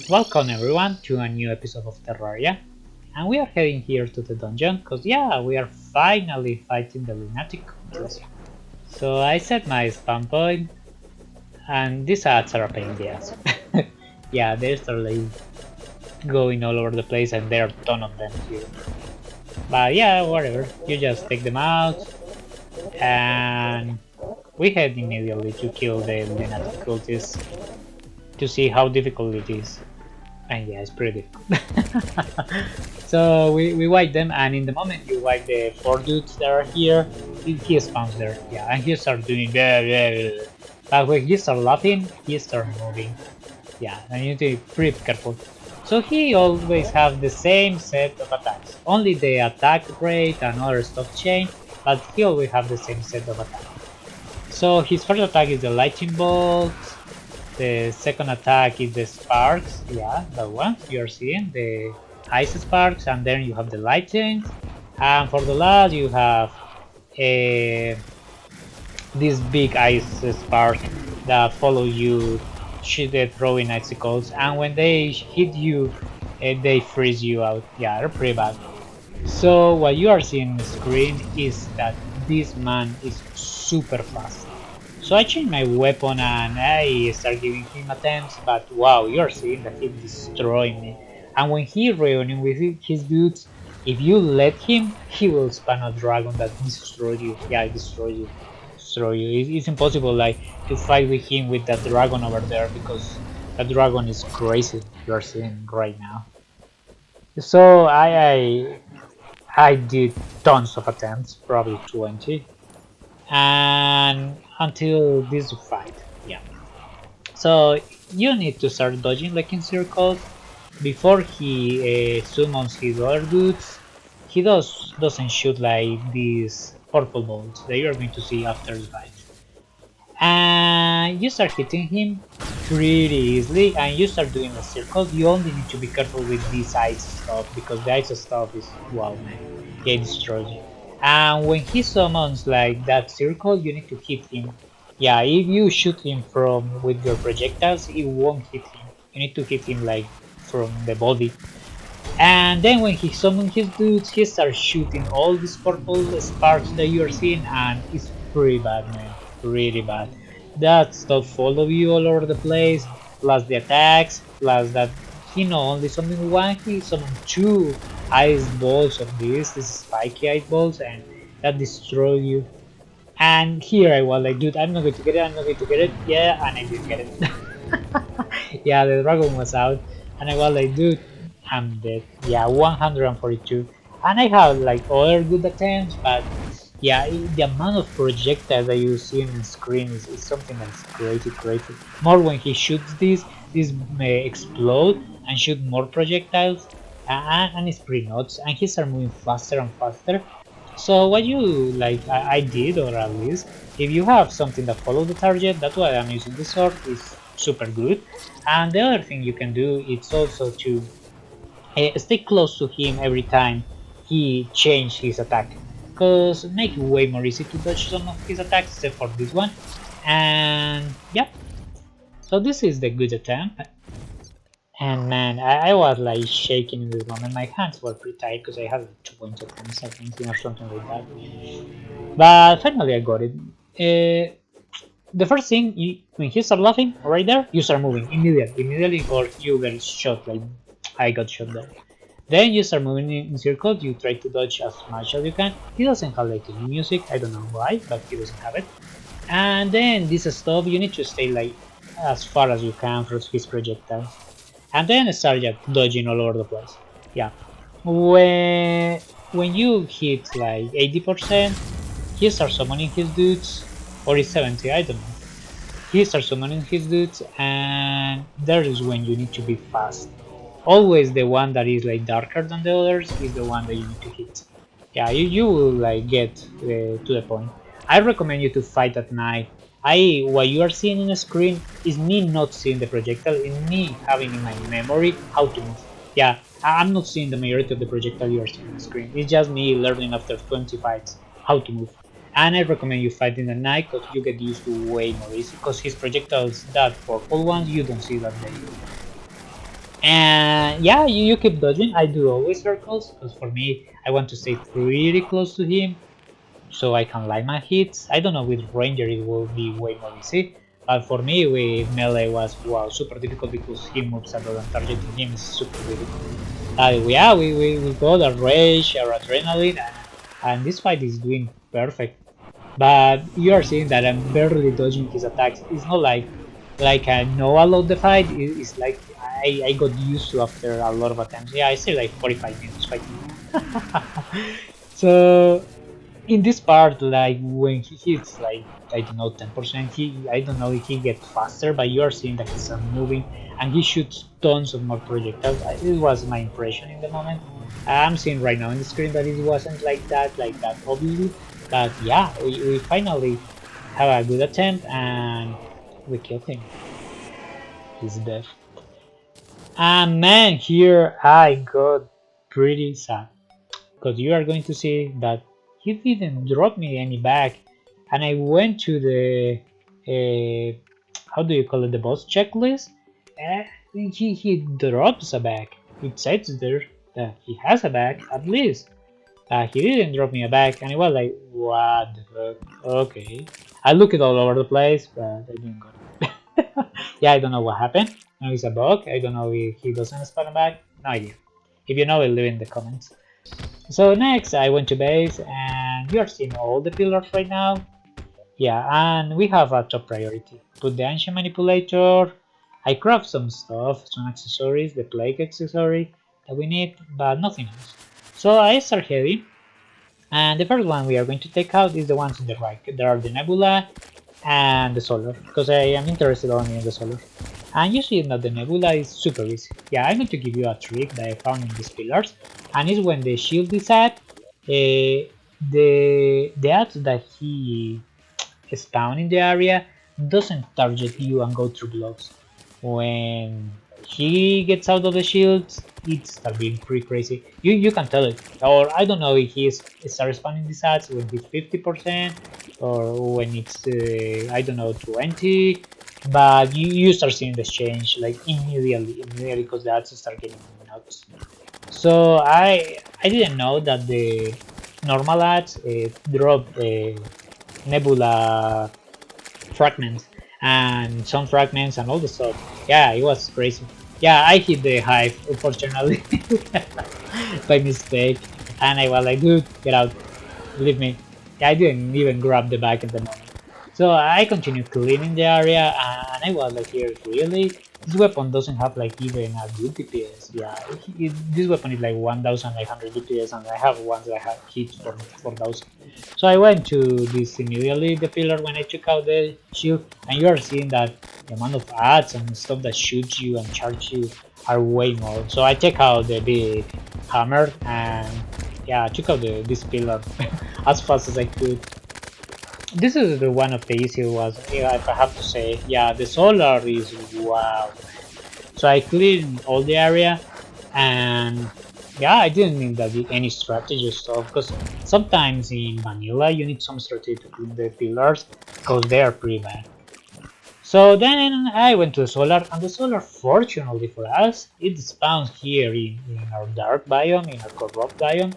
Welcome everyone to a new episode of Terraria, and we are heading here to the dungeon because yeah, we are finally fighting the Lunatic Cultist. So I set my spawn point, and these ads are a pain in the ass. Yeah, they start like going all over the place, and there are a ton of them here. But yeah, whatever. You just take them out, and we head immediately to kill the Lunatic Cultist to see how difficult it is. And yeah, it's pretty difficult. So we wipe them, and in the moment you wipe the 4 dudes that are here, he spawns there. Yeah, and he starts doing blah, blah, blah. But when he starts laughing, he starts moving. Yeah, and you need to be pretty careful. So he always have the same set of attacks. Only the attack rate and other stuff change, but he always have the same set of attacks. So his first attack is the lightning bolt. The second attack is the sparks, yeah, that one you're seeing, the ice sparks, and then you have the lightning, and for the last you have this big ice spark that follow you, throwing icicles, and when they hit you, they freeze you out. Yeah, they're pretty bad. So what you are seeing on the screen is that this man is super fast. So I changed my weapon and I start giving him attempts, but wow, you're seeing that he's destroying me. And when he reunion with his dudes, if you let him, he will spawn a dragon that destroys you. Yeah, destroy you. Destroy you. It's impossible like to fight with him with that dragon over there because that dragon is crazy. You're seeing right now. So I did tons of attempts, probably 20. And until this fight, yeah. So you need to start dodging like in circles before he summons his other dudes. He doesn't shoot like these purple bolts that you're going to see after the fight. And you start hitting him pretty easily, and you start doing the circles. You only need to be careful with this ice stuff because the ice stuff is wow, man, it destroys you. And when he summons like that circle, you need to hit him. Yeah, if you shoot him from with your projectiles, it won't hit him. You need to hit him like from the body. And then when he summons his dudes, he starts shooting all these purple sparks that you are seeing, and it's pretty bad, man. Really bad. That stuff follow you all over the place, plus the attacks, plus that he not only summoned one, he summoned 2 ice balls of these spiky ice balls, and that destroy you. And here I was like, dude, I'm not going to get it, I'm not going to get it. Yeah, and I did get it. Yeah, the dragon was out, and I was like, dude, I'm dead. Yeah, 142. And I have like other good attempts, but yeah, the amount of projectiles that you see on the screen is something that's crazy. More when he shoots these may explode and shoot more projectiles, and it's pretty nuts. And he starts moving faster and faster. So what you like, I did, or at least, if you have something that follows the target, that's why I'm using this sword, is super good. And the other thing you can do is also to stay close to him every time he changes his attack, because it makes it way more easy to dodge some of his attacks except for this one. And yeah, so this is the good attempt. And man, I was like shaking in this moment. My hands were pretty tight because I had 20 attempts I think or something like that, but finally I got it. The first thing, when he starts laughing right there, you start moving immediately, or you get shot like I got shot there. Then you start moving in circles, you try to dodge as much as you can. He doesn't have like any music, I don't know why, but he doesn't have it. And then this stuff, you need to stay like as far as you can from his projectiles. And then start just dodging all over the place. Yeah. When you hit like 80%, he starts summoning his dudes, or it's 70, I don't know. He starts summoning his dudes, and that is when you need to be fast. Always the one that is like darker than the others is the one that you need to hit. Yeah, you will like get to the point. I recommend you to fight at night. What you are seeing in the screen is me not seeing the projectile, and me having in my memory how to move. Yeah, I'm not seeing the majority of the projectile you are seeing on the screen. It's just me learning after 20 fights how to move. And I recommend you fight in the night because you get used to way more easy, because his projectiles, that purple ones, you don't see that day. And yeah, you keep dodging. I do always circles because for me, I want to stay pretty close to him so I can line my hits. I don't know, with ranger it will be way more easy, but for me with melee was wow super difficult because he moves a lot and targeting him is super difficult. Yeah, we got our rage, our adrenaline, and this fight is doing perfect. But you are seeing that I'm barely dodging his attacks. It's not like I know a lot of the fight. It's like I got used to after a lot of attempts. Yeah, I still like 45 minutes fighting. So in this part, like when he hits like I don't know 10%, he I don't know if he gets faster, but you are seeing that he's moving and he shoots tons of more projectiles. It was my impression in the moment. I'm seeing right now on the screen that it wasn't like that obviously, but yeah, we finally have a good attempt and we kill him. He's dead. And man, here I got pretty sad because you are going to see that he didn't drop me any bag, and I went to the how do you call it, the boss checklist, and he drops a bag. It says there that he has a bag at least. He didn't drop me a bag, and I was like, what the fuck? Okay. I looked it all over the place, but I didn't got it. Yeah, I don't know what happened. Maybe it's a bug. I don't know if he doesn't spawn a bag. No idea. If you know it, leave in the comments. So next I went to base and you are seeing all the pillars right now. Yeah, and we have a top priority. Put the ancient manipulator. I craft some stuff, some accessories, the plague accessory that we need, but nothing else. So I start heading, and the first one we are going to take out is the ones on the right. There are the nebula and the solar, because I am interested only in the solar. And you see that the nebula is super easy. Yeah, I'm going to give you a trick that I found in these pillars, and it's when the shield is at, the ads that he spawn in the area doesn't target you and go through blocks. When he gets out of the shields, it starts being pretty crazy. You can tell it, or I don't know if he's starts spawning these ads when he's 50% or when it's I don't know 20, but you start seeing the change like immediately because the ads start getting nuts. So I didn't know that the normal ads drop nebula fragments and some fragments and all the stuff. Yeah, it was crazy. Yeah, I hit the hive unfortunately by mistake, and I was like, dude, get out, leave me. Yeah, I didn't even grab the bag at the moment. So I continued cleaning the area, and I was like, here, really? This weapon doesn't have like even a good DPS. Yeah, this weapon is like 1,900 DPS, and I have ones that have hit for 4,000. So I went to this immediately, the pillar, when I took out the shield, and you are seeing that the amount of ads and stuff that shoots you and charge you are way more. So I take out the big hammer, and yeah, I took out this pillar as fast as I could. This is the one of the easier ones, yeah, if I have to say. Yeah, the solar is wow. So I cleaned all the area, and yeah, I didn't need that any strategy stuff, because sometimes in vanilla you need some strategy to clean the pillars because they are pretty bad. So then I went to the solar, and the solar, fortunately for us, it spawns here in our dark biome, in our corrupt biome,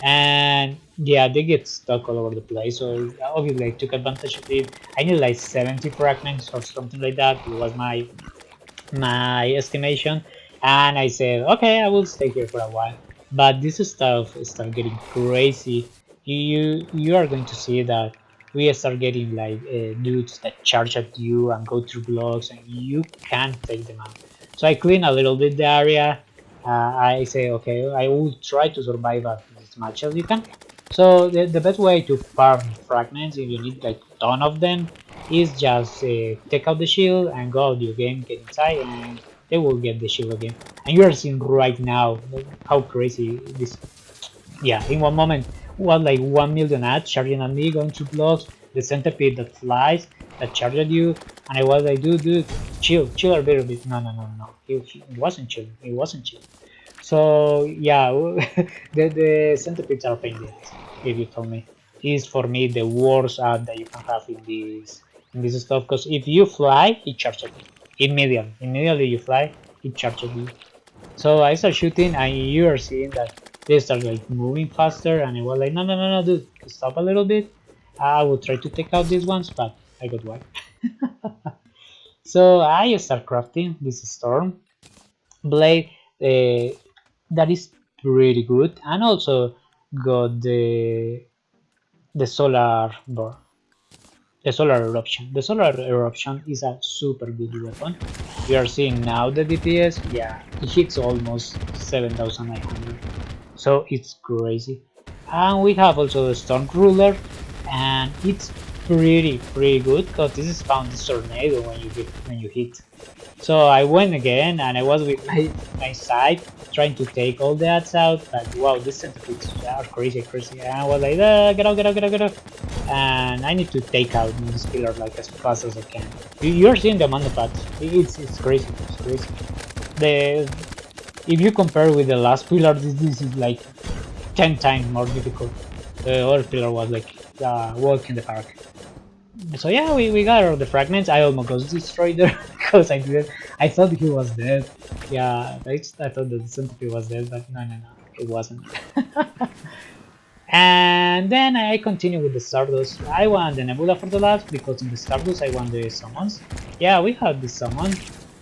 and yeah, they get stuck all over the place. So obviously I took advantage of it. I need like 70 fragments or something like that. It was my estimation, and I said, okay, I will stay here for a while. But this stuff start getting crazy. You are going to see that we start getting like dudes that charge at you and go through blocks, and you can't take them out. So I clean a little bit the area. I say, okay, I will try to survive as much as you can. So the best way to farm fragments, if you need like a ton of them, is just take out the shield and go out your game, get inside, and they will get the shield again. And you are seeing right now how crazy this. Yeah, in one moment, what, like 1 million ads charging at me, going through blocks, the centipede that flies, that charged at you, and I was like, dude, chill a little bit. No. He wasn't chill. He wasn't chill. So yeah, the centipedes are pain in the ass, if you tell me. Is for me the worst ad that you can have in this stuff, because if you fly, it charges you immediately. Immediately you fly, it charges you. So I start shooting, and you are seeing that they start like moving faster, and I was like, no, no, no, no, dude, stop a little bit. I will try to take out these ones, but I got wiped. So I start crafting this storm blade that is pretty good, and also got the solar bar. The solar eruption. The solar eruption is a super good weapon. We are seeing now the DPS, yeah, it hits almost 7,900. So it's crazy. And we have also the Storm Ruler, and it's pretty good because this is found this tornado when you hit. So I went again, and I was with my side trying to take all the ads out, but wow, these centipedes are crazy. And I was like, get out. And I need to take out this pillar like as fast as I can. You're seeing the amount of ads. It's crazy. It's crazy. The If you compare with the last pillar, this is like 10 times more difficult. The other pillar was like walk in the park. So yeah, we got all the fragments. I almost got destroyed there because I thought he was dead. Yeah, I thought that the centipede was dead, but no, it wasn't. And then I continue with the Stardust. I want the Nebula for the last because in the Stardust I want the summons. Yeah, we had the summon,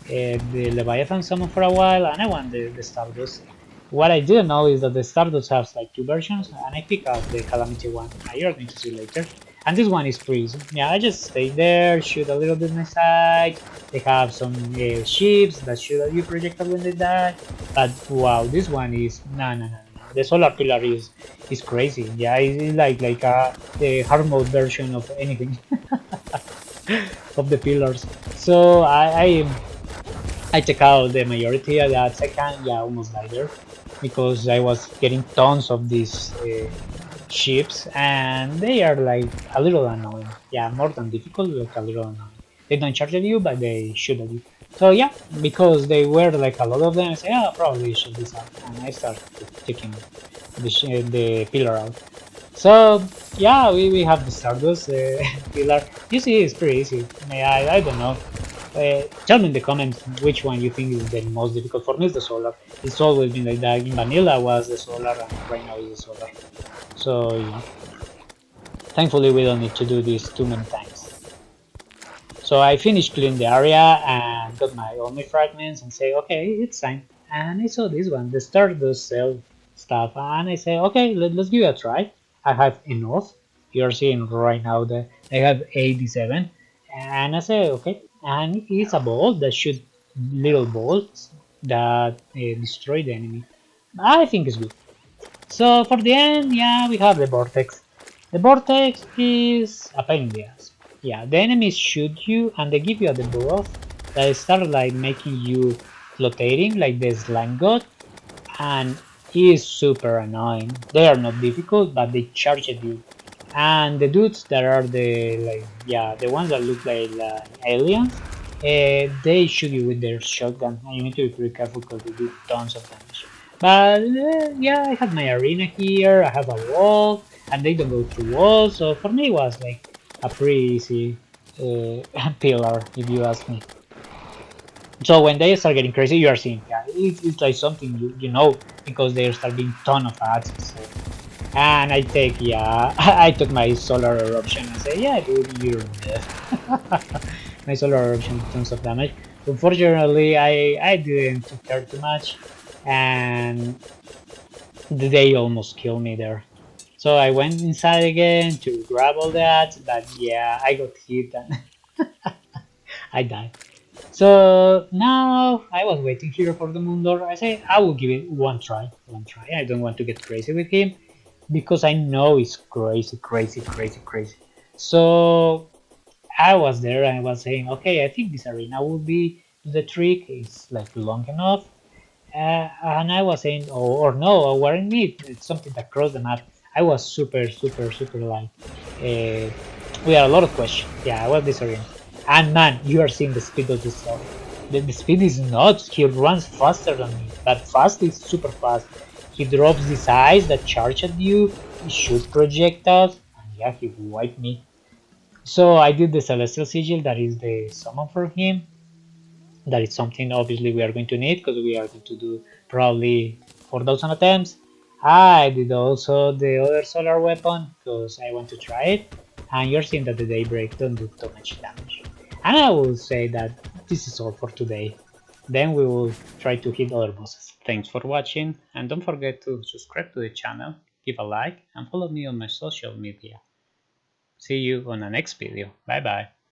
the Leviathan summon for a while, and I want the Stardust. What I didn't know is that the Stardust has like two versions, and I pick up the Calamity one. You're going to see later. And this one is pretty easy. Yeah, I just stay there, shoot a little bit my side. They have some ships that shoot at you projectile when they die. But wow, this one is no. The solar pillar is crazy. Yeah, it's like the hard mode version of anything of the pillars. So I take out the majority of that second. Yeah, almost died there because I was getting tons of these ships, and they are like a little annoying. Yeah, more than difficult, like a little annoying. They don't charge at you, but they shoot at you. So yeah, because they were like a lot of them, I say, yeah, probably shoot this out, and I start taking the pillar out. So yeah, we have the Stardust pillar. You see, it's pretty easy. I don't know. Tell me in the comments which one you think is the most difficult. For me, it's the solar. It's always been like that. In vanilla was the solar, and right now is the solar. So yeah. Thankfully, we don't need to do this too many times. So I finished cleaning the area and got all my fragments and say, okay, it's time. And I saw this one, the Stardust Cell stuff, and I say, okay, let's give it a try. I have enough. You're seeing right now that I have 87, and I say, okay, and it's a ball that shoot little balls that destroy the enemy. I think it's good. So for the end, yeah, we have the vortex. The vortex is a pain in the ass. Yeah, the enemies shoot you and they give you a debuff that start like making you flotating like the slime god, and it is super annoying. They are not difficult, but they charge at you. And the dudes that are the ones that look like aliens, they shoot you with their shotgun, and you need to be pretty careful because they do tons of damage. But yeah, I have my arena here, I have a wall, and they don't go through walls, so for me it was like a pretty easy pillar, if you ask me. So when they start getting crazy, you are seeing, yeah, it's like something you know, because there start being ton of ads. So. And I take, yeah, I took my solar eruption and say, yeah, dude, you're dead. My solar eruption did tons of damage. Unfortunately, I didn't care too much, and they almost killed me there. So I went inside again to grab all that, but yeah, I got hit and I died. So now I was waiting here for the Moondor. I say I will give it one try. I don't want to get crazy with him because I know it's crazy. So I was there and I was saying, okay, I think this arena will be the trick. It's like long enough. And I was saying, or no, or weren't me. It's something that crossed the map. I was super like. Uh, we had a lot of questions. Yeah, I was disoriented. And man, you are seeing the speed of this stuff. The speed is nuts. He runs faster than me. That fast is super fast. He drops these eyes that charge at you. He shoots projectiles. And yeah, he wiped me. So I did the Celestial Sigil, that is the summon for him. That is something obviously we are going to need because we are going to do probably 4,000 attempts. I did also the other solar weapon because I want to try it, and you're seeing that the daybreak don't do too much damage. And I will say that this is all for today. Then we will try to hit other bosses. Thanks for watching, and don't forget to subscribe to the channel, give a like, and follow me on my social media. See you on the next video. Bye bye.